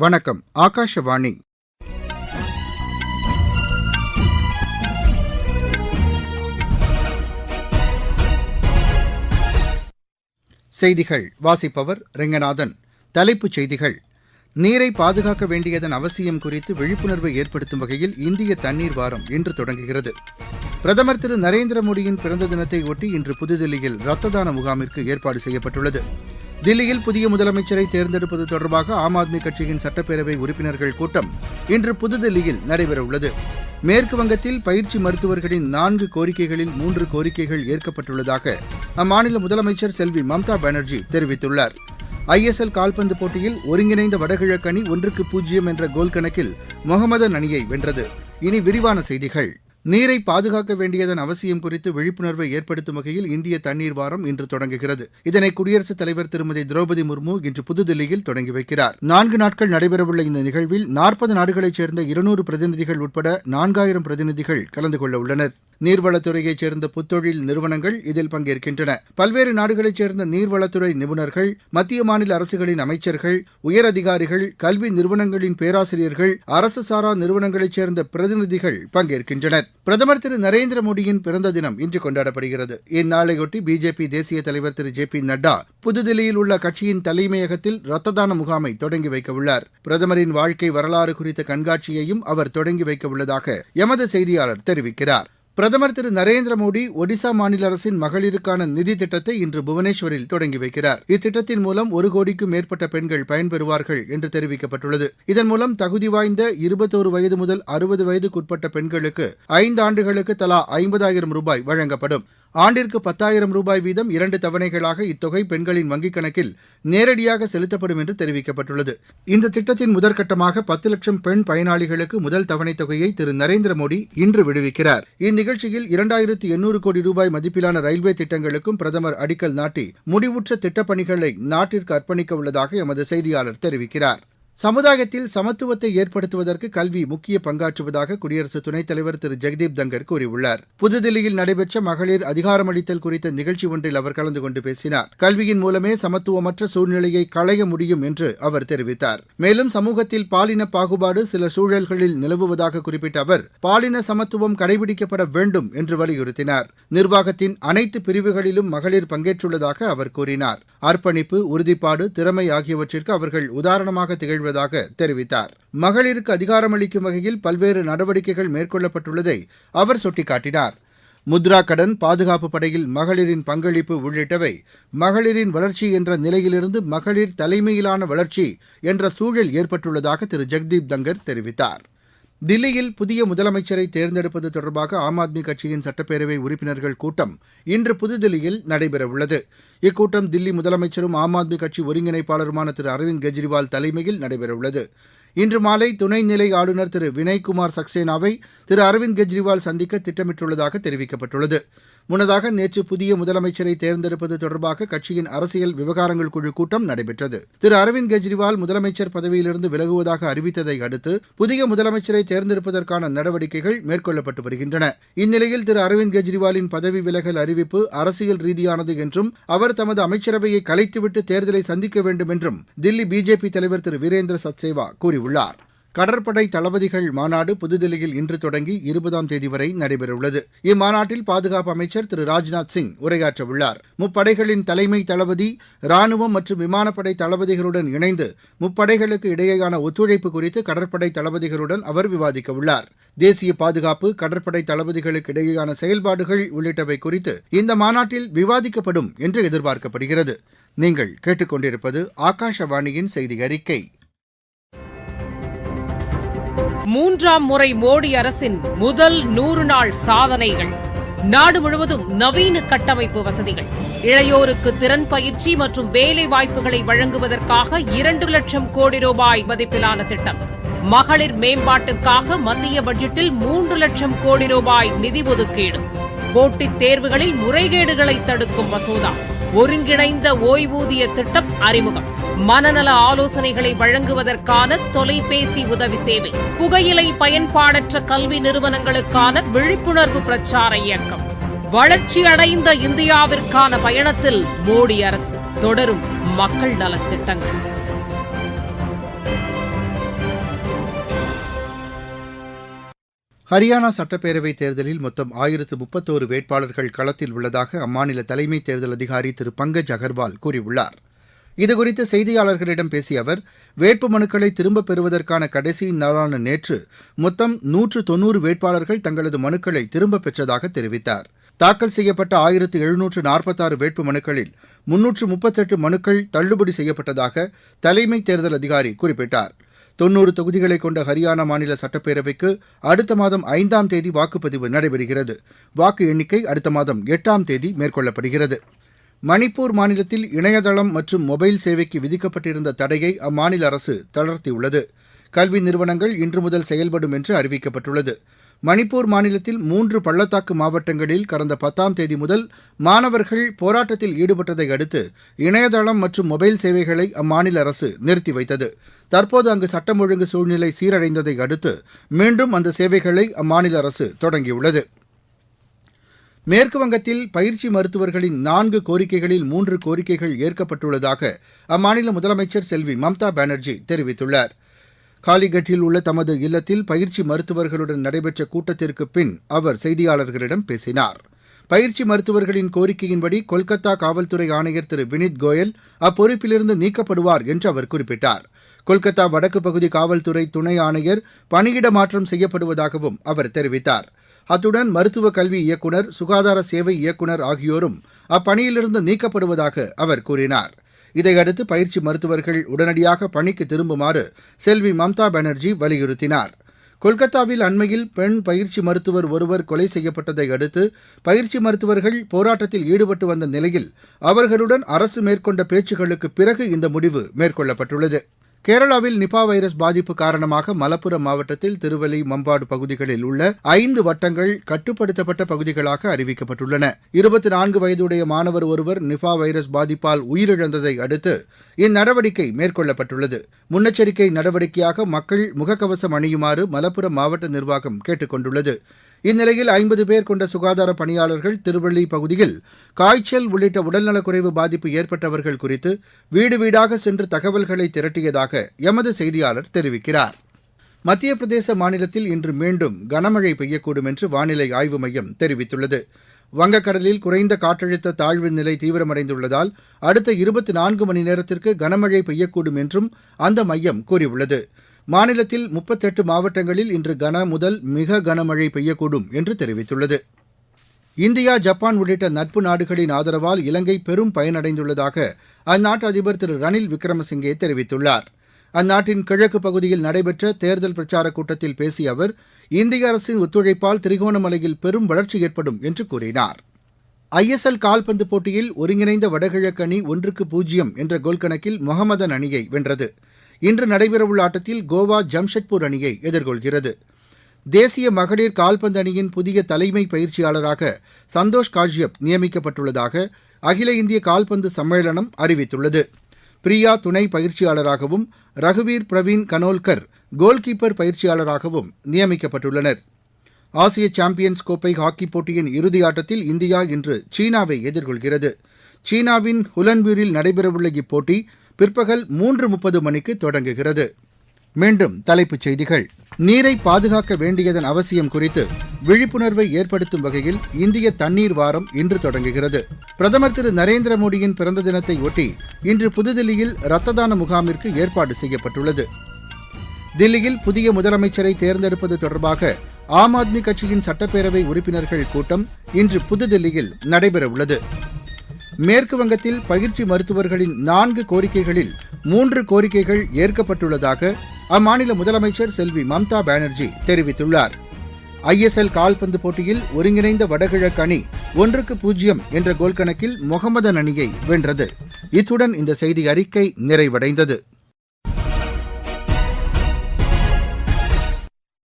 வணக்கம். ஆகாஷவாணி. செய்திகள் வாசிப்பவர் ரெங்கநாதன். தலைப்புச் செய்திகள்: நீரை பாதுகாக்க வேண்டியதன் அவசியம் குறித்து விழிப்புணர்வை ஏற்படுத்தும் வகையில் இந்திய தண்ணீர் வாரம் இன்று தொடங்குகிறது. பிரதமர் திரு நரேந்திர மோடியின் பிறந்த தினத்தை ஒட்டி இன்று புதுதில்லியில் ரத்த தான முகாமிற்கு ஏற்பாடு செய்யப்பட்டுள்ளது. தில்லியில் புதிய முதலமைச்சரை தேர்ந்தெடுப்பது தொடர்பாக ஆம் ஆத்மி கட்சியின் சட்டப்பேரவை உறுப்பினர்கள் கூட்டம் இன்று புதுதில்லியில் நடைபெறவுள்ளது. மேற்குவங்கத்தில் பயிற்சி மருத்துவர்களின் 4 கோரிக்கைகளில் 3 கோரிக்கைகள் ஏற்கப்பட்டுள்ளதாக அம்மாநில முதலமைச்சர் செல்வி மம்தா பானர்ஜி தெரிவித்துள்ளார். ISL கால்பந்து போட்டியில் ஒருங்கிணைந்த வடகிழக்கு அணி 1-0 என்ற கோல் கணக்கில் மொஹமதன் அணியை வென்றது. இனி விரிவான செய்திகள். நீரை பாதுகாக்க வேண்டியதன் அவசியம் குறித்து விழிப்புணர்வை ஏற்படுத்தும் வகையில் இந்திய தண்ணீர் வாரம் இன்று தொடங்குகிறது. இதனை குடியரசுத் தலைவர் திருமதி திரௌபதி முர்மு இன்று புதுதில்லியில் தொடங்கி வைக்கிறார். 4 நாட்கள் நடைபெறவுள்ள இந்த நிகழ்வில் 40 நாடுகளைச் சேர்ந்த 200 பிரதிநிதிகள் உட்பட 4000 பிரதிநிதிகள் கலந்து கொள்ள உள்ளனர். நீர்வளத்துறையைச் சேர்ந்த புத்தொழில் நிறுவனங்கள் இதில் பங்கேற்கின்றன. பல்வேறு நாடுகளைச் சேர்ந்த நீர்வளத்துறை நிபுணர்கள், மத்திய மாநில அரசுகளின் அமைச்சர்கள், உயரதிகாரிகள், கல்வி நிறுவனங்களின் பேராசிரியர்கள், அரசு சாரா நிறுவனங்களைச் சேர்ந்த பிரதிநிதிகள் பங்கேற்கின்றனர். பிரதமர் திரு நரேந்திர மோடியின் பிறந்த தினம் இன்று கொண்டாடப்படுகிறது. இந்நாளையொட்டி பிஜேபி தேசிய தலைவர் திரு JP நட்டா புதுதில்லியில் உள்ள கட்சியின் தலைமையகத்தில் ரத்த தான முகாமை தொடங்கி வைக்கவுள்ளார். பிரதமரின் வாழ்க்கை வரலாறு குறித்த கண்காட்சியையும் அவர் தொடங்கி வைக்கவுள்ளதாக எமது செய்தியாளர் தெரிவிக்கிறார். பிரதமர் திரு நரேந்திர மோடி ஒடிசா மாநில அரசின் மகளிருக்கான நிதி திட்டத்தை இன்று புவனேஸ்வரில் தொடங்கி வைக்கிறார். இத்திட்டத்தின் மூலம் 1 கோடிக்கும் மேற்பட்ட பெண்கள் பயன்பெறுவார்கள் என்று தெரிவிக்கப்பட்டுள்ளது. இதன் மூலம் தகுதி வாய்ந்த 21 வயது முதல் 60 வயதுக்குட்பட்ட பெண்களுக்கு 5 ஆண்டுகளுக்கு தலா 50,000 ரூபாய் வழங்கப்படும். ஆண்டிற்கு 10,000 ரூபாய் வீதம் 2 தவணைகளாக இத்தொகை பெண்களின் வங்கிக் கணக்கில் நேரடியாக செலுத்தப்படும் என்று தெரிவிக்கப்பட்டுள்ளது. இந்த திட்டத்தின் முதற்கட்டமாக 10 லட்சம் பெண் பயனாளிகளுக்கு முதல் தவணைத் தொகையை திரு நரேந்திர மோடி இன்று விடுவிக்கிறார். இந்நிகழ்ச்சியில் 2800 கோடி ரூபாய் மதிப்பிலான ரயில்வே திட்டங்களுக்கும் பிரதமர் அடிக்கல் நாட்டி முடிவுற்ற திட்டப் பணிகளை நாட்டிற்கு அர்ப்பணிக்க உள்ளதாக எமது செய்தியாளர் தெரிவிக்கிறார். சமுதாயத்தில் சமத்துவத்தை ஏற்படுத்துவதற்கு கல்வி முக்கிய பங்காற்றுவதாக குடியரசு துணைத் தலைவர் திரு ஜெகதீப் தங்கர் கூறியுள்ளார். புதுதில்லியில் நடைபெற்ற மகளிர் அதிகாரமளித்தல் குறித்த நிகழ்ச்சி ஒன்றில் அவர் கலந்து கொண்டு பேசினார். கல்வியின் மூலமே சமத்துவமற்ற சூழ்நிலையை களைய முடியும் என்று அவர் தெரிவித்தார். மேலும் சமூகத்தில் பாலின பாகுபாடு சில சூழல்களில் நிலவுவதாக குறிப்பிட்ட அவர் பாலின சமத்துவம் கடைபிடிக்கப்பட வேண்டும் என்று வலியுறுத்தினார். நிர்வாகத்தின் அனைத்து பிரிவுகளிலும் மகளிர் பங்கேற்றுள்ளதாக அவர் கூறினார். அர்ப்பணிப்பு, உறுதிப்பாடு, திறமை ஆகியவற்றிற்கு அவர்கள் உதாரணமாக திகழ்வதாக தெரிவித்தார். மகளிருக்கு அதிகாரமளிக்கும் வகையில் பல்வேறு நடவடிக்கைகள் மேற்கொள்ளப்பட்டுள்ளதை அவர் சுட்டிக்காட்டினார். முத்ரா கடன், பாதுகாப்பு படையில் மகளிரின் பங்களிப்பு உள்ளிட்டவை மகளிரின் வளர்ச்சி என்ற நிலையிலிருந்து மகளிர் தலைமையிலான வளர்ச்சி என்ற சூழல் ஏற்பட்டுள்ளதாக திரு ஜெகதீப் தங்கர் தெரிவித்தார். தில்லியில் புதிய முதலமைச்சரை தேர்ந்தெடுப்பது தொடர்பாக ஆம் ஆத்மி கட்சியின் சட்டப்பேரவை உறுப்பினர்கள் கூட்டம் இன்று புதுதில்லியில் நடைபெறவுள்ளது. இக்கூட்டம் தில்லி முதலமைச்சரும் ஆம் ஆத்மி கட்சி ஒருங்கிணைப்பாளருமான திரு அரவிந்த் கெஜ்ரிவால் தலைமையில் நடைபெறவுள்ளது. இன்று மாலை துணைநிலை ஆளுநர் திரு வினய்குமார் சக்சேனாவை திரு அரவிந்த் கெஜ்ரிவால் சந்திக்க திட்டமிட்டுள்ளதாக தெரிவிக்கப்பட்டுள்ளது. முன்னதாக நேற்று புதிய முதலமைச்சரை தேர்ந்தெடுப்பது தொடர்பாக கட்சியின் அரசியல் விவகாரங்கள் குழு கூட்டம் நடைபெற்றது. திரு அரவிந்த் கெஜ்ரிவால் முதலமைச்சர் பதவியிலிருந்து விலகுவதாக அறிவித்ததை அடுத்து புதிய முதலமைச்சரை தேர்ந்தெடுப்பதற்கான நடவடிக்கைகள் மேற்கொள்ளப்பட்டு வருகின்றன. இந்நிலையில் திரு அரவிந்த் கெஜ்ரிவாலின் பதவி விலகல் அறிவிப்பு அரசியல் ரீதியானது என்றும் அவர் தமது அமைச்சரவையை கலைத்துவிட்டு தேர்தலை சந்திக்க வேண்டும் என்றும் தில்லி பிஜேபி தலைவர் திரு வீரேந்திர சச்தேவா கூறியுள்ளார். கடற்படை தளபதிகள் மாநாடு புதுதில்லியில் இன்று தொடங்கி 20ஆம் தேதி வரை நடைபெறவுள்ளது. இம்மாநாட்டில் பாதுகாப்பு அமைச்சர் திரு ராஜ்நாத் சிங் உரையாற்றவுள்ளார். முப்படைகளின் தலைமை தளபதி, ராணுவம் மற்றும் விமானப்படை தளபதிகளுடன் இணைந்து முப்படைகளுக்கு இடையேயான ஒத்துழைப்பு குறித்து கடற்படை தளபதிகளுடன் அவர் விவாதிக்கவுள்ளார். தேசிய பாதுகாப்பு, கடற்படை தளபதிகளுக்கு இடையேயான செயல்பாடுகள் உள்ளிட்டவை குறித்து இந்த மாநாட்டில் விவாதிக்கப்படும் என்று எதிர்பார்க்கப்படுகிறது. நீங்கள் கேட்டுக்கொண்டிருப்பது ஆகாஷவாணியின் செய்தி அறிக்கை. 3ஆம் முறை மோடி அரசின் முதல் 100 நாள் சாதனைகள். நாடு முழுவதும் நவீன கட்டமைப்பு வசதிகள், இளையோருக்கு திறன் பயிற்சி மற்றும் வேலை வாய்ப்புகளை வழங்குவதற்காக 2 லட்சம் கோடி ரூபாய் மதிப்பிலான திட்டம். மகளிர் மேம்பாட்டிற்காக மத்திய பட்ஜெட்டில் 3 லட்சம் கோடி ரூபாய் நிதி ஒதுக்கீடு. போட்டித் தேர்வுகளில் முறைகேடுகளை தடுக்கும் மசோதா. ஒருங்கிணைந்த ஓய்வூதிய திட்டம் அறிமுகம். மனநல ஆலோசனைகளை வழங்குவதற்கான தொலைபேசி உதவி சேவை. புகையிலை பயன்பாடற்ற கல்வி நிறுவனங்களுக்கான விழிப்புணர்வு பிரச்சார இயக்கம். வளர்ச்சியடைந்த இந்தியாவிற்கான பயணத்தில் மோடி அரசு தொடரும் மக்கள் நலத்திட்டங்கள். ஹரியானா சட்டப்பேரவைத் தேர்தலில் மொத்தம் 1031 வேட்பாளர்கள் களத்தில் உள்ளதாக அம்மாநில தலைமை தேர்தல் அதிகாரி திரு பங்கஜ் அகர்வால் கூறியுள்ளார். இதுகுறித்து செய்தியாளர்களிடம் பேசிய அவர், வேட்புமனுக்களை திரும்பப் பெறுவதற்கான கடைசி நாளான நேற்று மொத்தம் 190 வேட்பாளர்கள் தங்களது மனுக்களை திரும்பப் பெற்றதாக தெரிவித்தார். தாக்கல் செய்யப்பட்ட 1746 வேட்பு மனுக்களில் 338 மனுக்கள் தள்ளுபடி செய்யப்பட்டதாக தலைமை தேர்தல் அதிகாரி குறிப்பிட்டார். 90 தொகுதிகளை கொண்ட ஹரியானா மாநில சட்டப்பேரவைக்கு அடுத்த மாதம் 5ஆம் தேதி வாக்குப்பதிவு நடைபெறுகிறது. வாக்கு எண்ணிக்கை அடுத்த மாதம் 8ஆம் தேதி மேற்கொள்ளப்படுகிறது. மணிப்பூர் மாநிலத்தில் இணையதளம் மற்றும் மொபைல் சேவைக்கு விதிக்கப்பட்டிருந்த தடையை அம்மாநில அரசு தளர்த்தியுள்ளது. கல்வி நிறுவனங்கள் இன்று முதல் செயல்படும் என்று அறிவிக்கப்பட்டுள்ளது. மணிப்பூர் மாநிலத்தில் 3 பள்ளத்தாக்கு மாவட்டங்களில் கடந்த 10ஆம் தேதி முதல் மாணவர்கள் போராட்டத்தில் ஈடுபட்டதை அடுத்து இணையதளம் மற்றும் மொபைல் சேவைகளை அம்மாநில அரசு நிறுத்தி வைத்தது. தற்போது அங்கு சட்டம் ஒழுங்கு சூழ்நிலை சீரடைந்ததை அடுத்து மீண்டும் அந்த சேவைகளை அம்மாநில அரசு தொடங்கியுள்ளது. மேற்குவங்கத்தில் பயிற்சி மருத்துவர்களின் 4 கோரிக்கைகளில் 3 கோரிக்கைகள் ஏற்கப்பட்டுள்ளதாக அம்மாநில முதலமைச்சர் செல்வி மம்தா பானர்ஜி தெரிவித்துள்ளார். காலிகட்டில் உள்ள தமது இல்லத்தில் பயிற்சி மருத்துவர்களுடன் நடைபெற்ற கூட்டத்திற்கு பின் அவர் செய்தியாளர்களிடம் பேசினார். பயிற்சி மருத்துவர்களின் கோரிக்கையின்படி கொல்கத்தா காவல்துறை ஆணையர் திரு வினித் கோயல் அப்பொறுப்பிலிருந்து நீக்கப்படுவார் என்று அவர் குறிப்பிட்டார். கொல்கத்தா வடக்கு பகுதி காவல்துறை துணை ஆணையர் பணியிட மாற்றம் செய்யப்படுவதாகவும் அவர் தெரிவித்தார். அத்துடன் மருத்துவ கல்வி இயக்குநர், சுகாதார சேவை இயக்குநர் ஆகியோரும் அப்பணியிலிருந்து நீக்கப்படுவதாக அவர் கூறினார். இதையடுத்து பயிற்சி மருத்துவர்கள் உடனடியாக பணிக்கு திரும்புமாறு செல்வி மம்தா பானர்ஜி வலியுறுத்தினார். கொல்கத்தாவில் அண்மையில் பெண் பயிற்சி மருத்துவர் ஒருவர் கொலை செய்யப்பட்டதை அடுத்து பயிற்சி மருத்துவர்கள் போராட்டத்தில் ஈடுபட்டு வந்த நிலையில் அவர்களுடன் அரசு மேற்கொண்ட பேச்சுக்களுக்கு பிறகு இந்த முடிவு மேற்கொள்ளப்பட்டுள்ளது. கேரளாவில் நிபா வைரஸ் பாதிப்பு காரணமாக மலப்புரம் மாவட்டத்தில் திருவள்ளி, மம்பாடு பகுதிகளில் உள்ள 5 வட்டங்கள் கட்டுப்படுத்தப்பட்ட பகுதிகளாக அறிவிக்கப்பட்டுள்ளன. 24 வயதுடைய மாணவர் ஒருவர் நிபா வைரஸ் பாதிப்பால் உயிரிழந்ததை அடுத்து இந்நடவடிக்கை மேற்கொள்ளப்பட்டுள்ளது. முன்னெச்சரிக்கை நடவடிக்கையாக மக்கள் முகக்கவசம் அணியுமாறு மலப்புரம் மாவட்ட நிர்வாகம் கேட்டுக் கொண்டுள்ளது. இந்நிலையில் 50 பேர் கொண்ட சுகாதார பணியாளர்கள் திருவள்ளி பகுதியில் காய்ச்சல் உள்ளிட்ட உடல்நலக்குறைவு பாதிப்பு ஏற்பட்டவர்கள் குறித்து வீடு வீடாக சென்று தகவல்களை திரட்டியதாக எமது செய்தியாளர் தெரிவிக்கிறார். மத்திய பிரதேச மாநிலத்தில் இன்று மீண்டும் கனமழை பெய்யக்கூடும் என்று வானிலை ஆய்வு மையம் தெரிவித்துள்ளது. வங்கக்கடலில் குறைந்த காற்றழுத்த தாழ்வு நிலை தீவிரமடைந்துள்ளதால் அடுத்த 24 மணி நேரத்திற்கு கனமழை பெய்யக்கூடும் என்றும் அந்த மையம் கூறியுள்ளது. மாநிலத்தில் 38 மாவட்டங்களில் இன்று கன முதல் மிக கனமழை பெய்யக்கூடும் என்று தெரிவித்துள்ளது. இந்தியா, ஜப்பான் உள்ளிட்ட நட்பு நாடுகளின் ஆதரவால் இலங்கை பெரும் பயனடைந்துள்ளதாக அந்நாட்டு அதிபர் திரு ரணில் விக்ரமசிங்கே தெரிவித்துள்ளார். அந்நாட்டின் கிழக்கு பகுதியில் நடைபெற்ற தேர்தல் பிரச்சாரக் கூட்டத்தில் பேசிய அவர், இந்திய அரசின் ஒத்துழைப்பால் திரிகோணமலையில் பெரும் வளர்ச்சி ஏற்படும் என்று கூறினார். ISL கால்பந்து போட்டியில் ஒருங்கிணைந்த வடகிழக்கு அணி 1-0 என்ற கோல் கணக்கில் மொஹமதன் அணியை வென்றது. இன்று நடைபெறவுள்ள ஆட்டத்தில் கோவா ஜம்ஷெட்பூர் அணியை எதிர்கொள்கிறது. தேசிய மகளிர் கால்பந்து அணியின் புதிய தலைமை பயிற்சியாளராக சந்தோஷ் காஷ்யப் நியமிக்கப்பட்டுள்ளதாக அகில இந்திய கால்பந்து சம்மேளனம் அறிவித்துள்ளது. பிரியா துணை பயிற்சியாளராகவும் ரகுவீர் பிரவீன் கனோல்கர் கோல்கீப்பர் பயிற்சியாளராகவும் நியமிக்கப்பட்டுள்ளனர். ஆசிய சாம்பியன்ஸ் கோப்பை ஹாக்கி போட்டியின் இறுதி ஆட்டத்தில் இந்தியா இன்று சீனாவை எதிர்கொள்கிறது. சீனாவின் ஹுலன்பூரில் நடைபெறவுள்ள இப்போட்டி பிற்பகல் 3:30 மணிக்கு தொடங்குகிறது. மீண்டும் தலைப்புச் செய்திகள். நீரை பாதுகாக்க வேண்டியதன் அவசியம் குறித்து விழிப்புணர்வை ஏற்படுத்தும் வகையில் இந்திய தண்ணீர் வாரம் இன்று தொடங்குகிறது. பிரதமர் திரு நரேந்திர மோடியின் பிறந்த தினத்தை ஒட்டி இன்று புதுதில்லியில் இரத்த தான முகாமிற்கு ஏற்பாடு செய்யப்பட்டுள்ளது. தில்லியில் புதிய முதலமைச்சரை தேர்ந்தெடுப்பது தொடர்பாக ஆம் ஆத்மி கட்சியின் சட்டப்பேரவை உறுப்பினர்கள் கூட்டம் இன்று புதுதில்லியில் நடைபெறவுள்ளது. மேற்கு வங்கத்தில் பயிற்சி மருத்துவர்களின் 4 கோரிக்கைகளில் 3 கோரிக்கைகள் ஏற்கப்பட்டுள்ளதாக அம்மாநில முதலமைச்சர் செல்வி மம்தா பானர்ஜி தெரிவித்துள்ளார். ISL கால்பந்து போட்டியில் ஒருங்கிணைந்த வடகிழக்கு அணி 1-0 என்ற கோல் கணக்கில் மொஹமதன் அணியை வென்றது. இத்துடன் இந்த செய்தி அறிக்கை நிறைவடைந்தது.